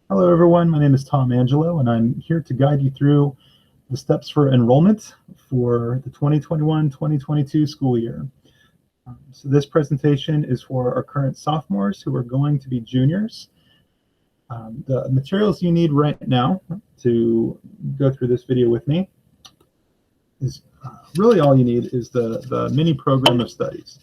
Hello everyone, my name is Tom Angelo and I'm here to guide you through the steps for enrollment for the 2021-2022 school year. So this presentation is for our current sophomores who are going to be juniors. The materials you need right now to go through this video with me is really all you need is the mini program of studies.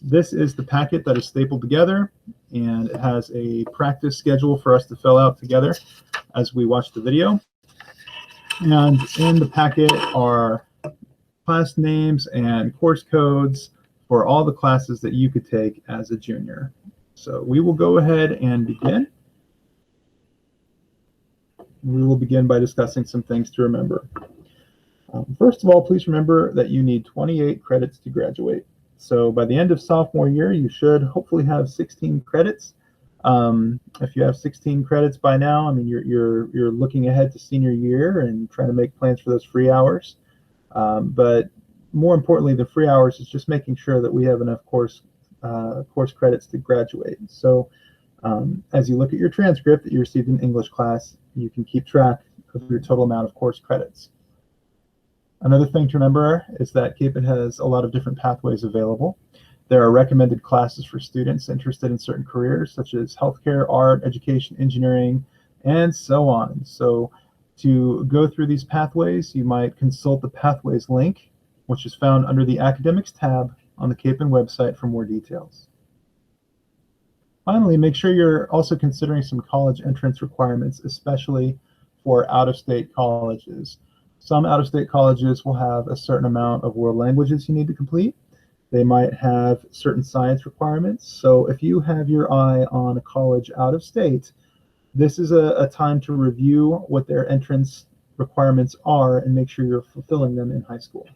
This is the packet that is stapled together, and it has a practice schedule for us to fill out together as we watch the video. And in the packet are class names and course codes for all the classes that you could take as a junior. So we will go ahead and begin. We will begin by discussing some things to remember. First of all, please remember that you need 28 credits to graduate. So by the end of sophomore year, you should hopefully have 16 credits. If you have 16 credits by now, I mean, you're looking ahead to senior year and trying to make plans for those free hours. But more importantly than free hours is just making sure that we have enough course credits to graduate. So as you look at your transcript that you received in English class, you can keep track of your total amount of course credits. Another thing to remember is that CAPED has a lot of different pathways available. There are recommended classes for students interested in certain careers, such as healthcare, art, education, engineering, and so on. So to go through these pathways, you might consult the Pathways link, which is found under the Academics tab on the CAPED website for more details. Finally, make sure you're also considering some college entrance requirements, especially for out-of-state colleges. Some out-of-state colleges will have a certain amount of world languages you need to complete. They might have certain science requirements. So if you have your eye on a college out of state, this is a time to review what their entrance requirements are and make sure you're fulfilling them in high school.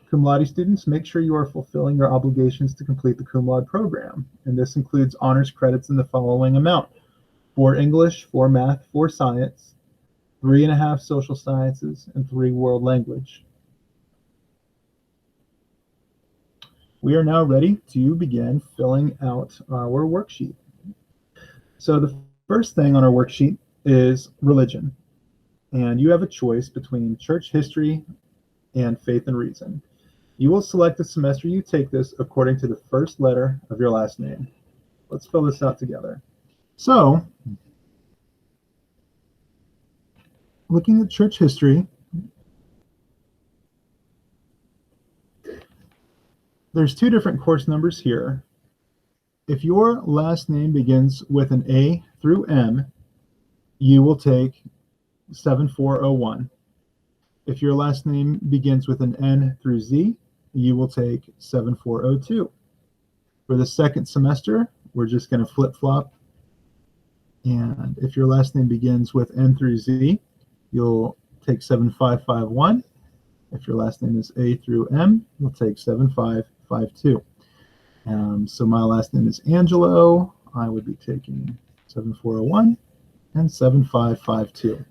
Cum laude students, make sure you are fulfilling your obligations to complete the cum laude program. And this includes honors credits in the following amount: 4 English, 4 math, 4 science, 3.5 social sciences, and 3 world language. We are now ready to begin filling out our worksheet. So the first thing on our worksheet is religion. And you have a choice between church history and faith and reason. You will select the semester you take this according to the first letter of your last name. Let's fill this out together. So, looking at church history, there's 2 different course numbers here. If your last name begins with an A through M, you will take 7401. If your last name begins with an N through Z, you will take 7402. For the second semester, we're just going to flip-flop. And if your last name begins with N through Z, you'll take 7551. If your last name is A through M, you'll take 7552. So my last name is Angelo. I would be taking 7401 and 7552.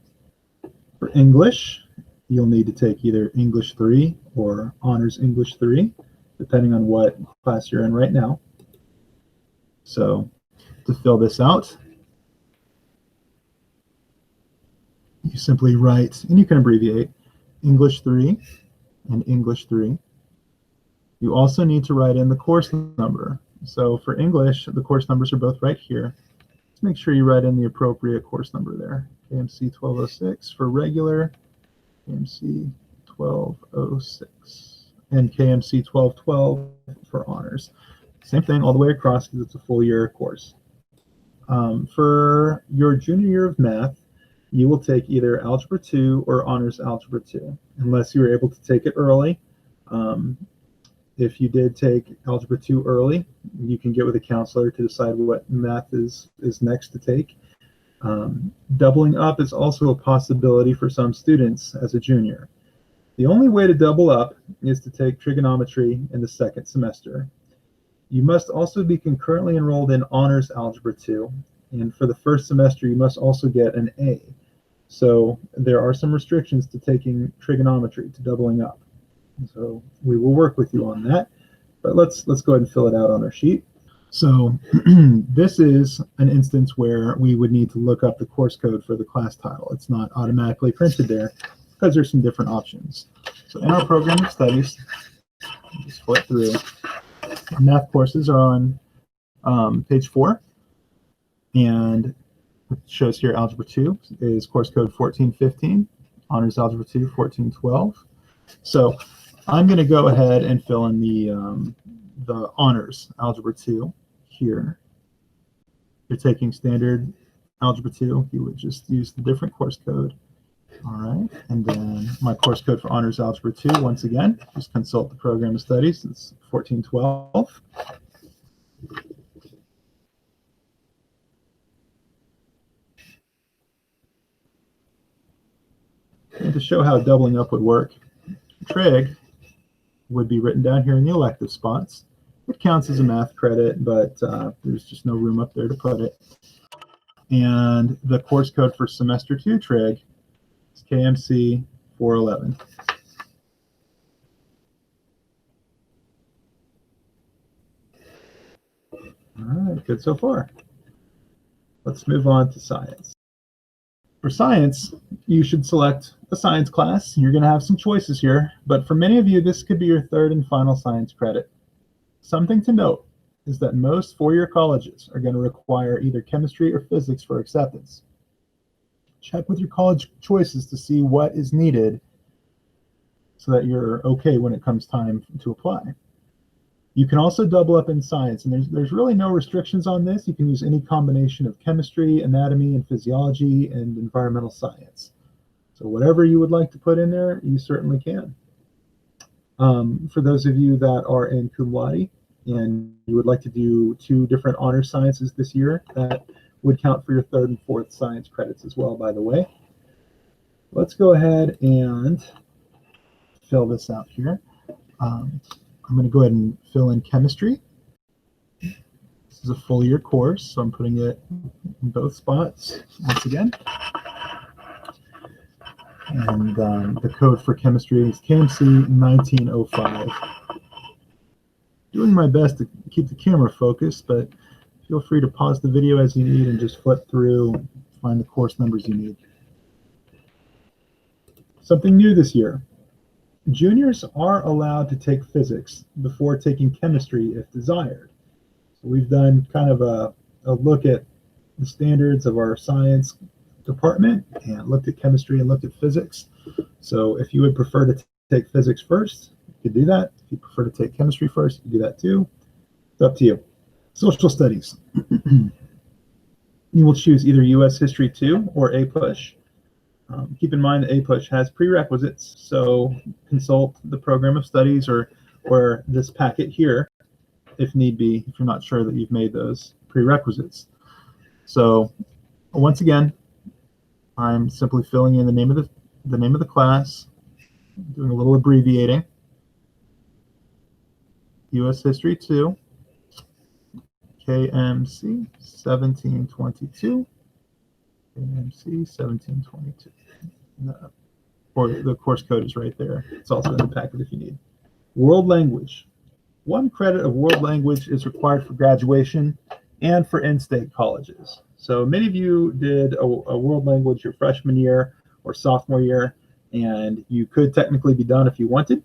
For English, you'll need to take either English 3 or Honors English 3, depending on what class you're in right now. So to fill this out, you simply write, and you can abbreviate, English 3 and English 3. You also need to write in the course number. So for English, the course numbers are both right here. Just make sure you write in the appropriate course number there. KMC 1206 for regular, KMC 1206, and KMC 1212 for honors. Same thing all the way across because it's a full year course. For your junior year of math, you will take either Algebra 2 or Honors Algebra 2, unless you were able to take it early. If you did take Algebra 2 early, you can get with a counselor to decide what math is next to take. Doubling up is also a possibility for some students as a junior. The only way to double up is to take trigonometry in the second semester. You must also be concurrently enrolled in Honors Algebra 2, and for the first semester you must also get an A. So there are some restrictions to taking trigonometry, to doubling up. So we will work with you on that, but let's go ahead and fill it out on our sheet. So this is an instance where we would need to look up the course code for the class title. It's not automatically printed there because there's some different options. So in our program of studies, just flip through. Math courses are on page 4, and it shows here Algebra 2 is course code 1415, Honors Algebra 2 1412. So I'm going to go ahead and fill in the Honors Algebra 2 here. If you're taking standard Algebra 2, you would just use the different course code. All right, and then my course code for Honors Algebra 2, once again, just consult the program of studies. It's 1412. And to show how doubling up would work, trig would be written down here in the elective spots. It counts as a math credit, but there's just no room up there to put it. And the course code for semester 2 trig is KMC 411. All right, good so far. Let's move on to science. For science, you should select a science class. You're going to have some choices here, but for many of you, this could be your third and final science credit. Something to note is that most four-year colleges are going to require either chemistry or physics for acceptance. Check with your college choices to see what is needed so that you're okay when it comes time to apply. You can also double up in science, and there's really no restrictions on this. You can use any combination of chemistry, anatomy, and physiology, and environmental science. So whatever you would like to put in there, you certainly can. For those of you that are in Cum Laude and you would like to do 2 different honor sciences this year, that would count for your 3rd and 4th science credits as well, by the way. Let's go ahead and fill this out here. I'm going to go ahead and fill in chemistry. This is a full year course, so I'm putting it in both spots once again. And the code for chemistry is KMC 1905. Doing my best to keep the camera focused, but feel free to pause the video as you need and just flip through and find the course numbers you need. Something new this year. Juniors are allowed to take physics before taking chemistry if desired. So we've done kind of a look at the standards of our science department and looked at chemistry and looked at physics. So if you would prefer to take physics first, you could do that. If you prefer to take chemistry first, you can do that too. It's up to you. Social studies. You will choose either US History 2 or APUSH. Keep in mind that APUSH has prerequisites, so consult the program of studies or this packet here if need be, if you're not sure that you've made those prerequisites. So once again, I'm simply filling in the name of the class, doing a little abbreviating. US History 2, KMC 1722. KMC 1722. Or the course code is right there. It's also in the packet if you need. World language. 1 credit of world language is required for graduation and for in-state colleges. So many of you did a world language your freshman year or sophomore year, and you could technically be done if you wanted.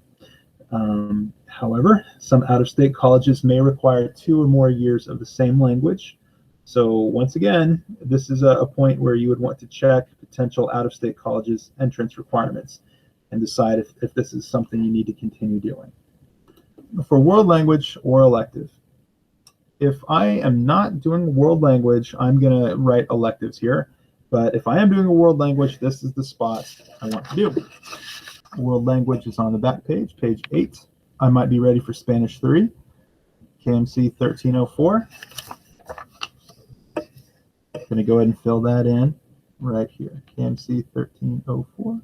However, some out-of-state colleges may require 2 or more years of the same language. So once again, this is a point where you would want to check potential out-of-state colleges' entrance requirements and decide if this is something you need to continue doing. For world language or elective, if I am not doing world language, I'm going to write electives here. But if I am doing a world language, this is the spot I want to do. World language is on the back page, page 8. I might be ready for Spanish 3, KMC 1304. I'm going to go ahead and fill that in right here, KMC 1304.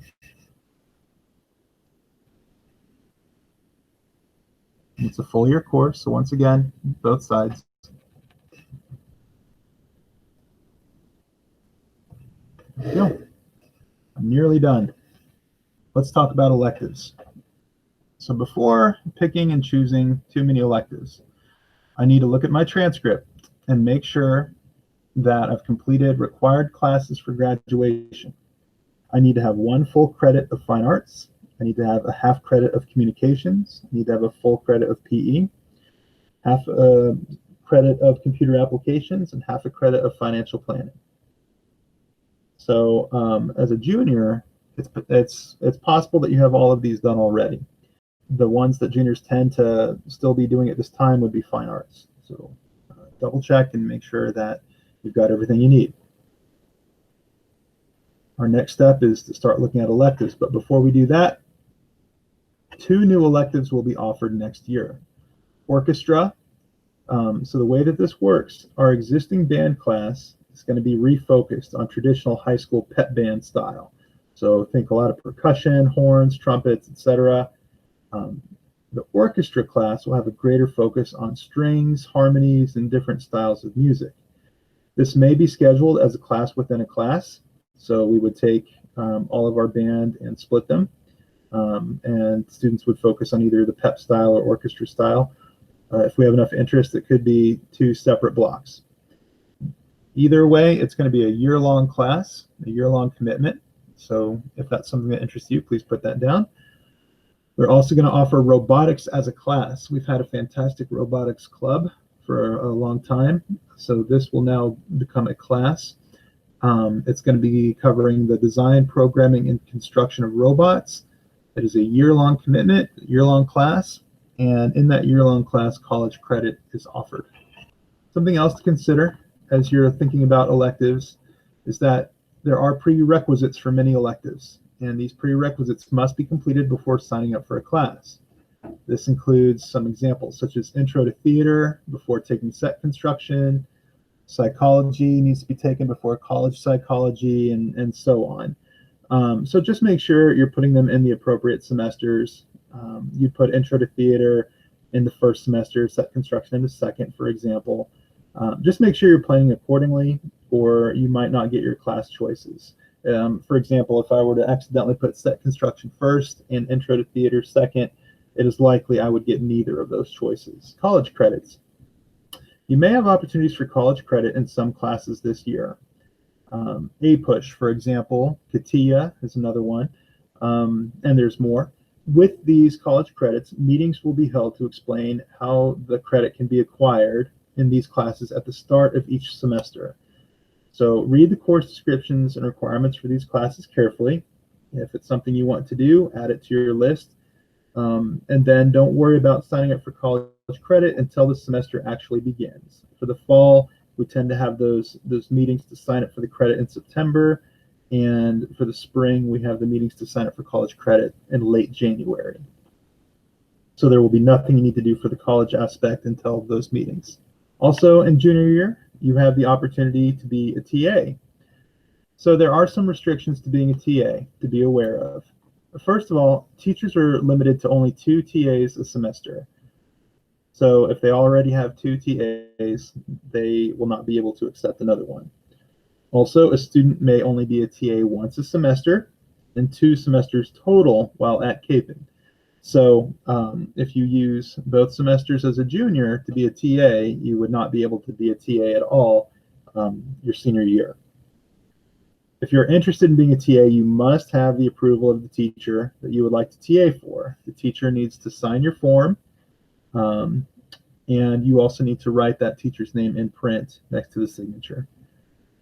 It's a full year course, so once again, both sides. There we go. I'm nearly done. Let's talk about electives. So before picking and choosing too many electives, I need to look at my transcript and make sure that I've completed required classes for graduation. I need to have 1 full credit of fine arts. I need to have a half credit of communications. I need to have a full credit of PE, half a credit of computer applications, and half a credit of financial planning. So as a junior, it's possible that you have all of these done already. The ones that juniors tend to still be doing at this time would be fine arts. So double check and make sure that you've got everything you need. Our next step is to start looking at electives, but before we do that, 2 new electives will be offered next year. Orchestra. So the way that this works, our existing band class is going to be refocused on traditional high school pep band style. So think a lot of percussion, horns, trumpets, etc. The orchestra class will have a greater focus on strings, harmonies, and different styles of music. This may be scheduled as a class within a class. So we would take all of our band and split them. And students would focus on either the pep style or orchestra style. If we have enough interest, it could be 2 separate blocks. Either way, it's going to be a year-long class, a year-long commitment. So if that's something that interests you, please put that down. We're also going to offer robotics as a class. We've had a fantastic robotics club for a long time. So this will now become a class. It's going to be covering the design, programming, and construction of robots. It is a year-long commitment, year-long class, and in that year-long class, college credit is offered. Something else to consider as you're thinking about electives is that there are prerequisites for many electives, and these prerequisites must be completed before signing up for a class. This includes some examples such as intro to theater before taking set construction, psychology needs to be taken before college psychology, and so on. So just make sure you're putting them in the appropriate semesters. You put intro to theater in the first semester, set construction in the second, for example. Just make sure you're planning accordingly, or you might not get your class choices. For example, if I were to accidentally put set construction first and intro to theater second, it is likely I would get neither of those choices. College credits. You may have opportunities for college credit in some classes this year. APUSH, for example, CATIA is another one, and there's more. With these college credits, meetings will be held to explain how the credit can be acquired in these classes at the start of each semester. So read the course descriptions and requirements for these classes carefully. If it's something you want to do, add it to your list. And then don't worry about signing up for college credit until the semester actually begins. For the fall, we tend to have those meetings to sign up for the credit in September. And for the spring, we have the meetings to sign up for college credit in late January. So there will be nothing you need to do for the college aspect until those meetings. Also, in junior year, you have the opportunity to be a TA. So there are some restrictions to being a TA to be aware of. First of all, teachers are limited to only 2 TAs a semester. So if they already have 2 TAs, they will not be able to accept another one. Also, a student may only be a TA once a semester and 2 semesters total while at CAPing. So if you use both semesters as a junior to be a TA, you would not be able to be a TA at all your senior year. If you're interested in being a TA, you must have the approval of the teacher that you would like to TA for. The teacher needs to sign your form, and you also need to write that teacher's name in print next to the signature.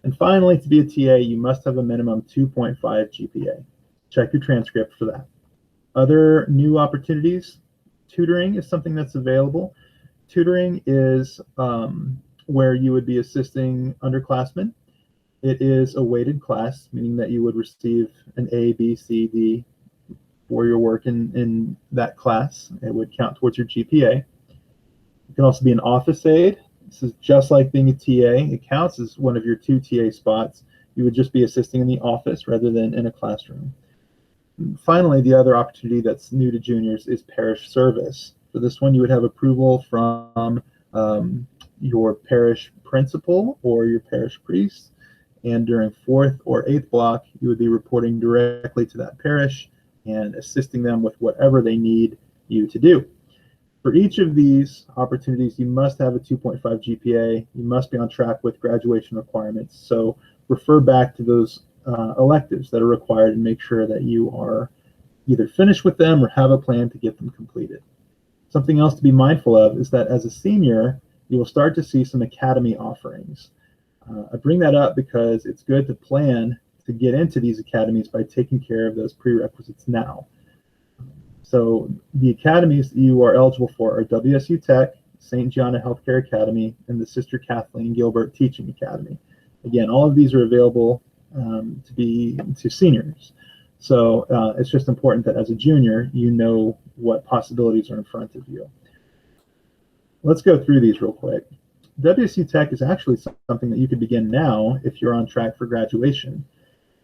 And finally, to be a TA, you must have a minimum 2.5 GPA. Check your transcript for that. Other new opportunities, tutoring is something that's available. Tutoring is where you would be assisting underclassmen. It is a weighted class, meaning that you would receive an A, B, C, D for your work in that class. It would count towards your GPA. You can also be an office aide. This is just like being a TA. It counts as one of your 2 TA spots. You would just be assisting in the office rather than in a classroom. And finally, the other opportunity that's new to juniors is parish service. For this one, you would have approval from your parish principal or your parish priest. And during 4th or 8th block, you would be reporting directly to that parish and assisting them with whatever they need you to do. For each of these opportunities, you must have a 2.5 GPA. You must be on track with graduation requirements. So refer back to those electives that are required and make sure that you are either finished with them or have a plan to get them completed. Something else to be mindful of is that as a senior, you will start to see some academy offerings. I bring that up because it's good to plan to get into these academies by taking care of those prerequisites now. So the academies that you are eligible for are WSU Tech, St. Gianna Healthcare Academy, and the Sister Kathleen Gilbert Teaching Academy. Again, all of these are available to seniors. So it's just important that as a junior, you know what possibilities are in front of you. Let's go through these real quick. WSU Tech is actually something that you could begin now if you're on track for graduation.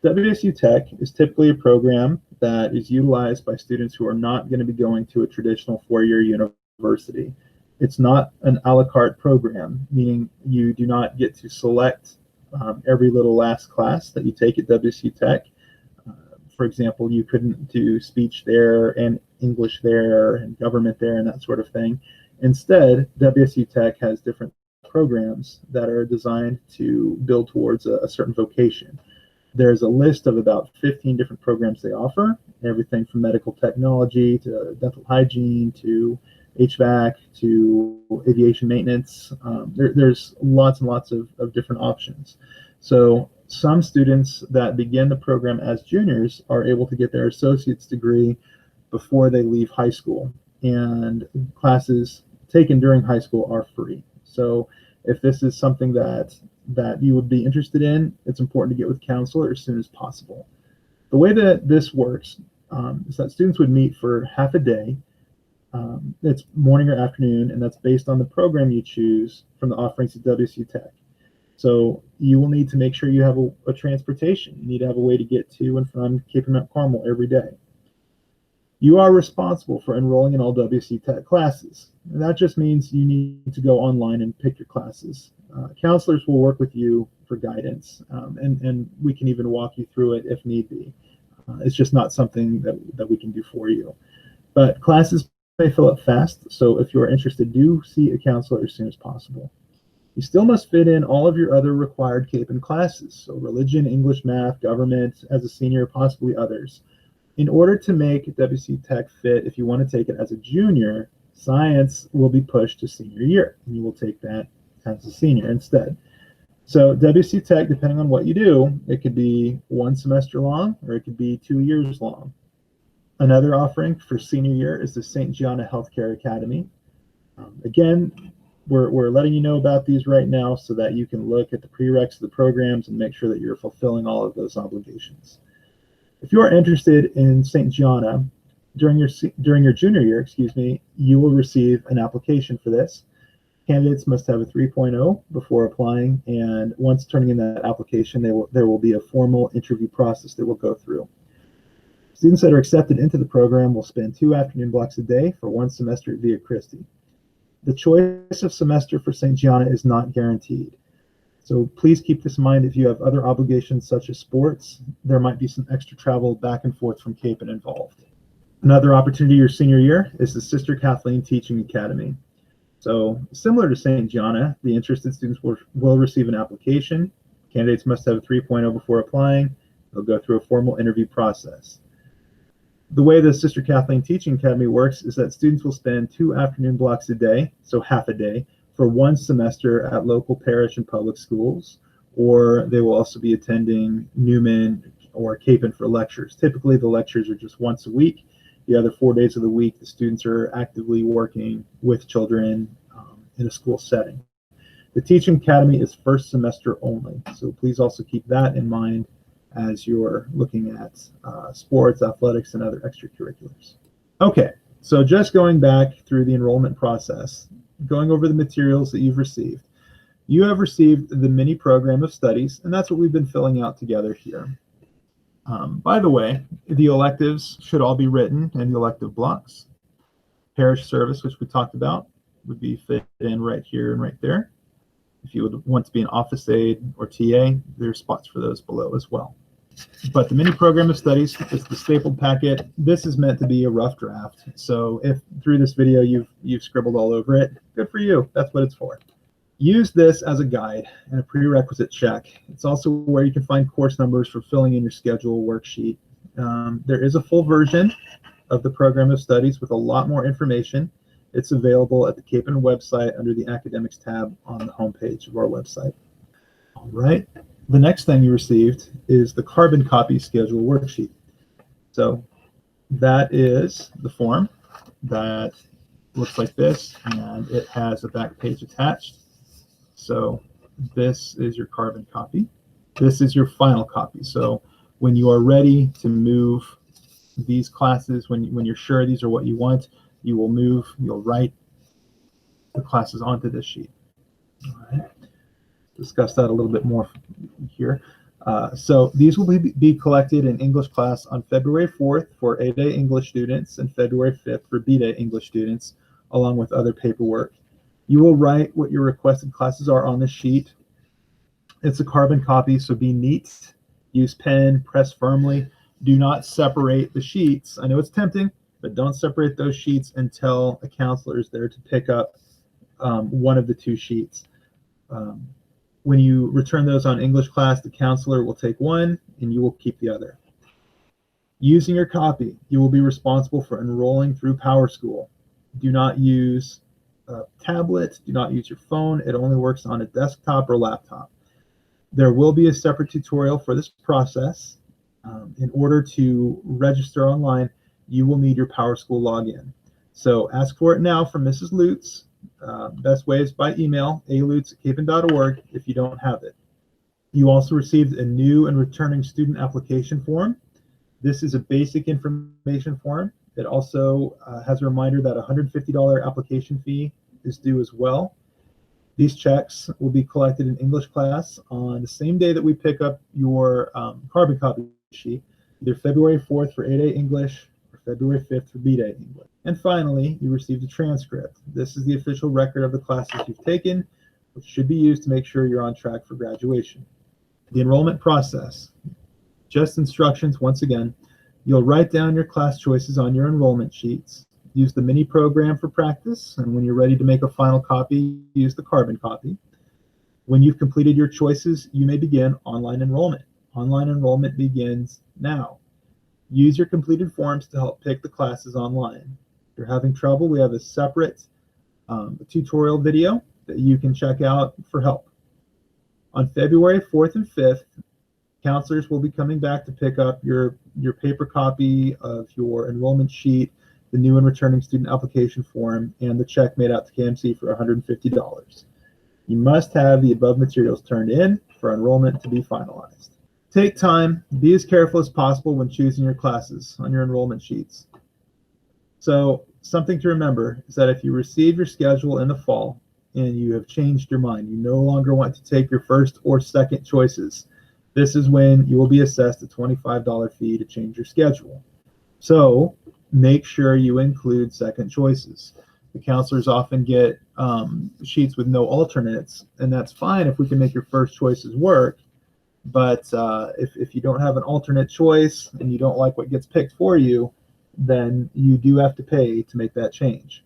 WSU Tech is typically a program that is utilized by students who are not going to be going to a traditional four-year university. It's not an a la carte program, meaning you do not get to select every little last class that you take at WSU Tech. For example, you couldn't do speech there and English there and government there and that sort of thing. Instead, WSU Tech has different programs that are designed to build towards a certain vocation. There's a list of about 15 different programs they offer, everything from medical technology to dental hygiene to HVAC to aviation maintenance. There's lots and lots of different options. So some students that begin the program as juniors are able to get their associate's degree before they leave high school, and classes taken during high school are free. So if this is something that you would be interested in, it's important to get with counselor as soon as possible. The way that this works is that students would meet for half a day. It's morning or afternoon, and that's based on the program you choose from the offerings at WSU Tech. So you will need to make sure you have a transportation. You need to have a way to get to and from Cape and Mount Carmel every day. You are responsible for enrolling in all WSU Tech classes. And that just means you need to go online and pick your classes. Counselors will work with you for guidance, and we can even walk you through it if need be. It's just not something that we can do for you. But classes may fill up fast, so if you are interested, do see a counselor as soon as possible. You still must fit in all of your other required CAPE classes, so religion, English, math, government, as a senior, possibly others. In order to make WSU Tech fit, if you want to take it as a junior, science will be pushed to senior year, and you will take that as a senior instead. So WSU Tech, depending on what you do, it could be 1 semester long or it could be 2 years long. Another offering for senior year is the St. Gianna Healthcare Academy. Again, we're letting you know about these right now so that you can look at the prereqs of the programs and make sure that you're fulfilling all of those obligations. If you are interested in St. Gianna during your junior year, you will receive an application for this. Candidates must have a 3.0 before applying, and once turning in that application, there will be a formal interview process that we'll go through. Students that are accepted into the program will spend 2 afternoon blocks a day for 1 semester at Via Christi. The choice of semester for St. Gianna is not guaranteed. So please keep this in mind. If you have other obligations such as sports, there might be some extra travel back and forth from Cape and involved. Another opportunity your senior year is the Sister Kathleen Teaching Academy. So similar to St. Gianna, the interested students will receive an application. Candidates must have a 3.0 before applying. They'll go through a formal interview process. The way the Sister Kathleen Teaching Academy works is that students will spend 2 afternoon blocks a day, so half a day, for 1 semester at local parish and public schools, or they will also be attending Newman or Cape for lectures. Typically, the lectures are just once a week. The other 4 days of the week, the students are actively working with children in a school setting. The Teaching Academy is first semester only, so please also keep that in mind as you're looking at sports, athletics, and other extracurriculars. Okay, so just going back through the enrollment process, going over the materials that you've received. You have received the mini program of studies, and that's what we've been filling out together here. By the way, the electives should all be written in the elective blocks. Parish service, which we talked about, would be fit in right here and right there. If you would want to be an office aide or TA, there's spots for those below as well. But the mini program of studies is the stapled packet. This is meant to be a rough draft. So if through this video you've scribbled all over it, good for you. That's what it's for. Use this as a guide and a prerequisite check. It's also where you can find course numbers for filling in your schedule worksheet. There is a full version of the program of studies with a lot more information. It's available at the CAPEN website under the Academics tab on the homepage of our website. All right. The next thing you received is the carbon copy schedule worksheet. So that is the form that looks like this, and it has a back page attached. So this is your carbon copy. This is your final copy. So when you are ready to move these classes, when you're sure these are what you want, you will move, you'll write the classes onto this sheet. All right. Discuss that a little bit more here. So these will be collected in English class on February 4th for A-Day English students and February 5th for B-Day English students, along with other paperwork. You will write what your requested classes are on this sheet. It's a carbon copy, so be neat. Use pen, press firmly. Do not separate the sheets. I know it's tempting, but don't separate those sheets until a counselor is there to pick up one of the two sheets. When you return those on English class, the counselor will take one and you will keep the other. Using your copy, you will be responsible for enrolling through PowerSchool. Do not use a tablet, do not use your phone. It only works on a desktop or laptop. There will be a separate tutorial for this process. In order to register online, you will need your PowerSchool login. So ask for it now from Mrs. Lutz. Best way is by email, alutz@capen.org if you don't have it. You also received a new and returning student application form. This is a basic information form. It also has a reminder that a $150 application fee is due as well. These checks will be collected in English class on the same day that we pick up your carbon copy sheet, either February 4th for A-Day English or February 5th for B-Day English. And finally, you received a transcript. This is the official record of the classes you've taken, which should be used to make sure you're on track for graduation. The enrollment process. Just instructions once again. You'll write down your class choices on your enrollment sheets. Use the mini program for practice, and when you're ready to make a final copy, use the carbon copy. When you've completed your choices, you may begin online enrollment. Online enrollment begins now. Use your completed forms to help pick the classes online. If you're having trouble, we have a separate tutorial video that you can check out for help. On February 4th and 5th, counselors will be coming back to pick up your paper copy of your enrollment sheet, the new and returning student application form, and the check made out to KMC for $150. You must have the above materials turned in for enrollment to be finalized. Take time, be as careful as possible when choosing your classes on your enrollment sheets. So something to remember is that if you receive your schedule in the fall and you have changed your mind, you no longer want to take your first or second choices, this is when you will be assessed a $25 fee to change your schedule. So make sure you include second choices. The counselors often get sheets with no alternates, and that's fine if we can make your first choices work. But if you don't have an alternate choice and you don't like what gets picked for you, then you do have to pay to make that change.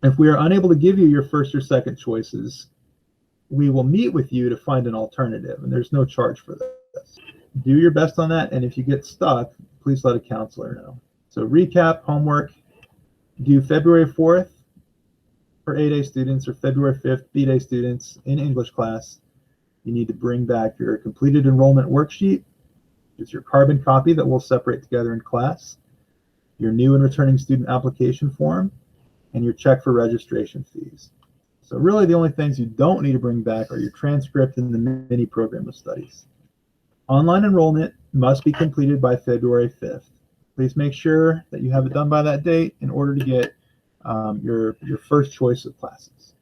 If we are unable to give you your first or second choices, we will meet with you to find an alternative, and there's no charge for this. Do your best on that, and if you get stuck, please let a counselor know. So recap, homework, do February 4th for A-Day students or February 5th B-Day students in English class. You need to bring back your completed enrollment worksheet. It's your carbon copy that we'll separate together in class, your new and returning student application form, and your check for registration fees. So really the only things you don't need to bring back are your transcript and the mini program of studies. Online enrollment must be completed by February 5th. Please make sure that you have it done by that date in order to get your first choice of classes.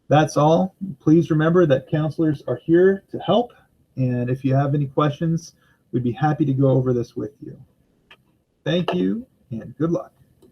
That's all. Please remember that counselors are here to help, and if you have any questions, we'd be happy to go over this with you. Thank you, and good luck.